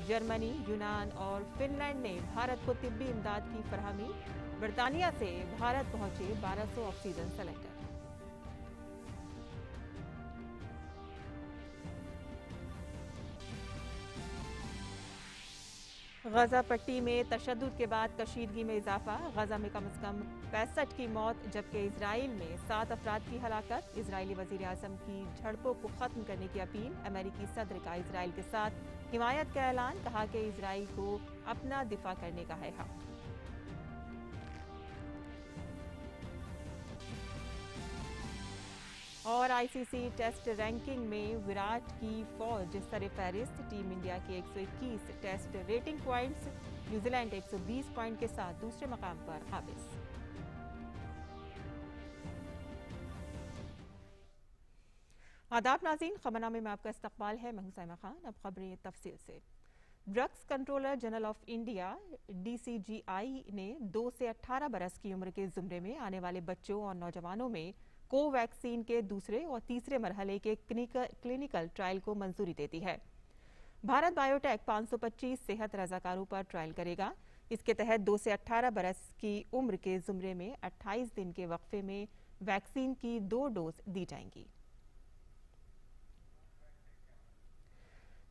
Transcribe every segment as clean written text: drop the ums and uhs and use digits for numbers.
Germany, यूनान और Finland ने भारत को तिब्बी इमदाद की फरहमी। बर्तानिया से भारत पहुंचे 1200 ऑक्सीजन सिलेंडर। गजा पट्टी में तशद्दुद के बाद कशीदगी में इजाफा। गजा में कम से कम 65 की मौत, जबकि इसराइल में 7 अफराद की हलाकत। इजरायली वजीर आजम की झड़पों को खत्म करने की अपील। अमेरिकी सदर का इसराइल के साथ हिमायत का ऐलान। कहा कि इसराइल को अपना दिफा करने का है हक। और आईसीसी टेस्ट रैंकिंग में विराट की फौज सरफहरिस्त। टीम इंडिया के 121 test rating points, New Zealand 120 point के साथ दूसरे मकाम पर काबिज। आदाब नाज़रीन, खबरनामे में आपका इस्तकबाल है। मैं हूं साइमा खान। अब खबरें तफसील से। Drugs controller general of India DCGI ने 2 से 18 बरस की उम्र के जुमरे में आने वाले बच्चों और नौजवानों में कोवैक्सीन के दूसरे और तीसरे मरहले के क्लिनिकल ट्रायल को मंजूरी दे दी है। भारत बायोटेक 525 सेहत रजाकारों पर ट्रायल करेगा। इसके तहत 2 से 18 बरस की उम्र के जुमरे में 28 दिन के वक्फे में वैक्सीन की 2 डोज दी जाएंगी।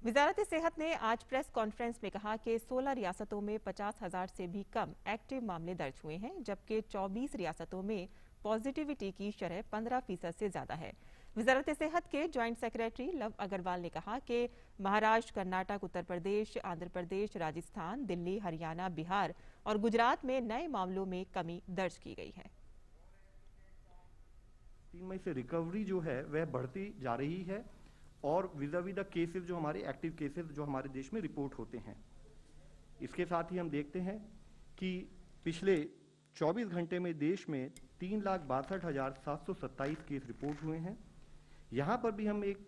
वजारत सेहत ने आज प्रेस कॉन्फ्रेंस में कहा कि 16 रियासतों में 50,000 से भी कम एक्टिव मामले दर्ज हुए हैं, जबकि 24 रियासतों में पॉजिटिविटी की शरह 15% से ज्यादा है। वजारत सेहत के ज्वाइंट सेक्रेटरी लव अग्रवाल ने कहा कि महाराष्ट्र, कर्नाटक, उत्तर प्रदेश, आंध्र प्रदेश, राजस्थान, दिल्ली, हरियाणा, बिहार और गुजरात में नए मामलों में कमी दर्ज की गई है। 3 मई से रिकवरी जो है वह बढ़ती जा रही है और विज़ावी द केसेस जो हमारे एक्टिव केसेस जो हमारे देश में रिपोर्ट होते हैं। इसके साथ ही हम देखते हैं कि पिछले 24 घंटे में देश में 3,62,727 केस रिपोर्ट हुए हैं। यहाँ पर भी हम एक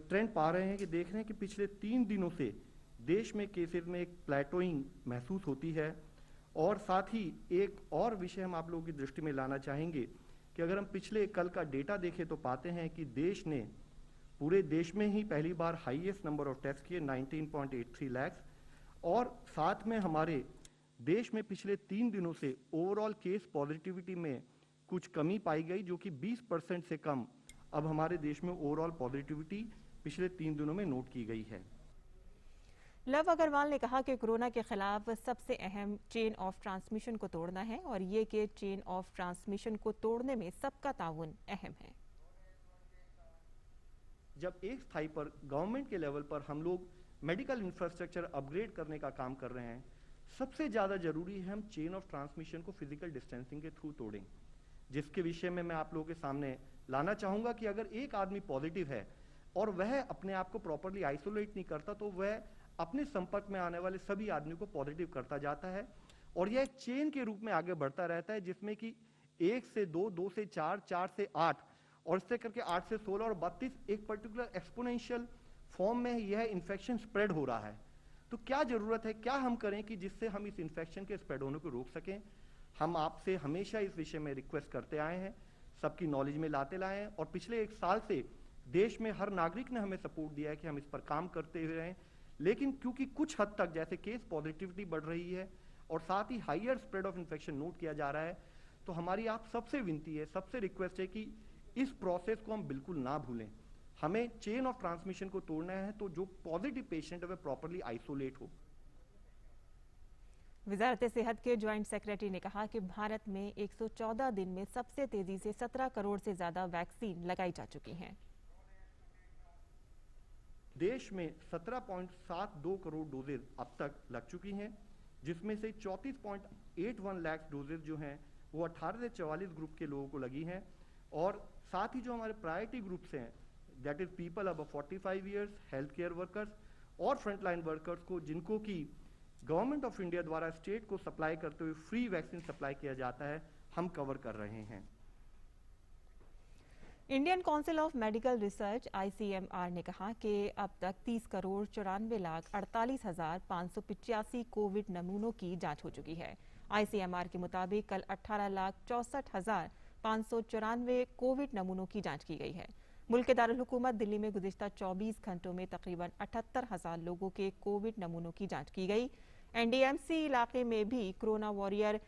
ट्रेंड पा रहे हैं कि देख रहे हैं कि पिछले 3 दिनों से देश में केसेस में एक प्लेटोइंग महसूस होती है। और साथ ही एक और विषय हम आप लोगों की दृष्टि में लाना चाहेंगे कि अगर हम पिछले कल का डेटा देखें तो पाते हैं कि देश ने पूरे देश में ही पहली बार हाईएस्ट नंबर ऑफ टेस्ट किए 19.83 लाख। और साथ में हमारे देश में पिछले 3 दिनों से ओवरऑल केस पॉजिटिविटी में कुछ कमी पाई गई, जो कि 20% से कम अब हमारे देश में ओवरऑल पॉजिटिविटी पिछले 3 दिनों में नोट की गई है। लव अग्रवाल ने कहा कि कोरोना के खिलाफ सबसे अहम चेन ऑफ ट्रांसमिशन को तोड़ना है और ये कि चेन ऑफ ट्रांसमिशन को तोड़ने में सबका ताउन अहम है। जब एक स्थाई पर गवर्नमेंट के लेवल पर हम लोग मेडिकल इंफ्रास्ट्रक्चर अपग्रेड करने का काम कर रहे हैं, सबसे ज्यादा जरूरी है हम चेन ऑफ ट्रांसमिशन को फिजिकल डिस्टेंसिंग के थ्रू तोड़ें। जिसके विषय में मैं आप लोगों के सामने लाना चाहूंगा कि अगर एक आदमी पॉजिटिव है और वह अपने आप को प्रॉपरली आइसोलेट नहीं करता तो वह अपने संपर्क में आने वाले सभी आदमियों को पॉजिटिव करता जाता है और यह एक चेन के रूप में आगे बढ़ता रहता है, जिसमें कि 1 से 2, 2 से 4, 4 से 8 और इससे करके 8 से 16 और 32 एक पर्टिकुलर एक्सपोनेंशियल फॉर्म में यह इन्फेक्शन स्प्रेड हो रहा है। तो क्या जरूरत है, क्या हम करें कि जिससे हम इस इन्फेक्शन के स्प्रेड होने को रोक सकें। हम आपसे हमेशा इस विषय में रिक्वेस्ट करते आए हैं, सबकी नॉलेज में लाते लाए हैं और पिछले 1 साल से देश में हर नागरिक ने हमें सपोर्ट दिया है कि हम इस पर काम करते हुए रहें। लेकिन क्योंकि कुछ हद तक जैसे केस पॉजिटिविटी बढ़ रही है और साथ ही higher spread of infection note किया जा रहा है, तो हमारी आप सबसे विनती है, सबसे रिक्वेस्ट है कि इस प्रोसेस को हम बिल्कुल ना भूलें। हमें चेन ऑफ ट्रांसमिशन को तोड़ना है तो जो पॉजिटिव पेशेंट है वह प्रॉपरली आइसोलेट हो। वजारत सेहत के ज्वाइंट सेक्रेटरी ने कहा कि भारत में 114 दिन में सबसे तेजी से 17 करोड़ से ज्यादा वैक्सीन लगाई जा चुकी हैं। देश में 17.72 करोड़ डोजेज अब तक लग चुकी हैं, जिसमें से 34.81 लाख डोजेज जो हैं वो 18 से 44 ग्रुप के लोगों को लगी हैं। और साथ ही जो हमारे प्रायोरिटी ग्रुप्स हैं, दैट इज पीपल अब 45 ईयर्स, हेल्थ केयर वर्कर्स और फ्रंटलाइन वर्कर्स को, जिनको कि गवर्नमेंट ऑफ इंडिया द्वारा स्टेट को सप्लाई करते हुए फ्री वैक्सीन सप्लाई किया जाता है, हम कवर कर रहे हैं। Indian council of medical research ICMR ने कहा कि अब तक 30 करोड़ 94,48,585 कोविड नमूनों की जांच हो चुकी है। ICMR के मुताबिक कल 18,64,594 कोविड नमूनों की जांच की गई है। मुल्क के दारुल हुकूमत दिल्ली में गुज़िश्ता 24 घंटों में तकरीबन 78,000 लोगों के कोविड नमूनों की जांच की गई। एनडीएमसी इलाके में भी कोरोना वॉरियर